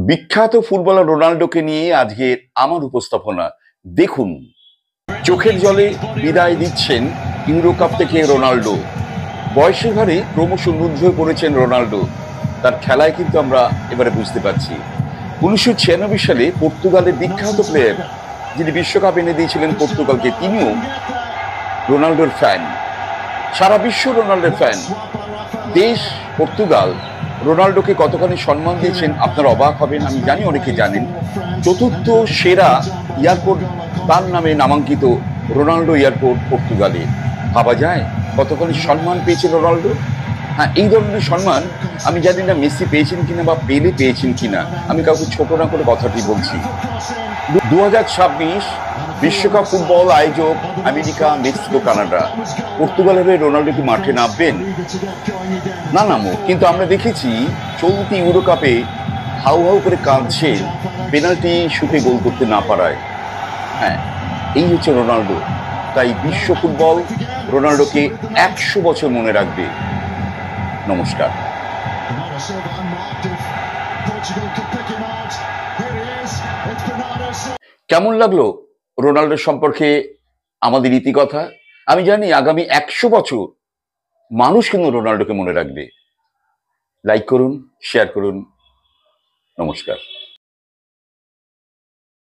বিখ্যাত ফুটবলার রোনাল্ডোকে নিয়ে আজকের আমার উপস্থাপনা দেখুন। চোখের জলে বিদায় দিচ্ছেন ইউরো কাপ থেকে রোনাল্ডো। বয়সের ভারে ক্রমশ রুদ্ধ হয়ে পড়েছেন রোনাল্ডো। তার খেলায় কিন্তু আমরা এবারে বুঝতে পারছি। 1996 সালে পর্তুগালের বিখ্যাত প্লেয়ার, যিনি বিশ্বকাপ এনে দিয়েছিলেন পর্তুগালকে, তিনিও রোনাল্ডোর ফ্যান। সারা বিশ্ব রোনাল্ডোর ফ্যান। দেশ পর্তুগাল রোনাল্ডোকে কতখানি সম্মান দিয়েছেন আপনারা অবাক হবেন। আমি জানি অনেকে জানেন। চতুর্থ সেরা এয়ারপোর্ট তার নামে নামাঙ্কিত রোনাল্ডো এয়ারপোর্ট পর্তুগালে। ভাবা যায় কতখানি সম্মান পেয়েছে রোনাল্ডো। হ্যাঁ, এই ধরনের সম্মান আমি জানি না মেসি পেয়েছেন কিনা বা পেলে পেয়েছেন কিনা। আমি কাউকে ছোট না করে কথাটি বলছি। 2026 বিশ্বকাপ ফুটবল আয়োজক আমেরিকা, মেক্সিকো, কানাডা। পর্তুগালের হয়ে রোনাল্ডো কি মাঠে নামবেন? না নামুক, কিন্তু আমরা দেখেছি চলতি ইউরো কাপে হাউ হাউ করে কাঁদছে পেনাল্টি শুটে গোল করতে না পারায়। হ্যাঁ, এই হচ্ছে রোনাল্ডো। তাই বিশ্ব ফুটবল রোনাল্ডোকে 100 বছর মনে রাখবে। নমস্কার। কেমন লাগলো রোনাল্ডো সম্পর্কে আমাদের ইতিকথা? আমি জানি আগামী 100 বছর মানুষ কিন্তু রোনাল্ডোকে মনে রাখবে। লাইক করুন, শেয়ার করুন। নমস্কার।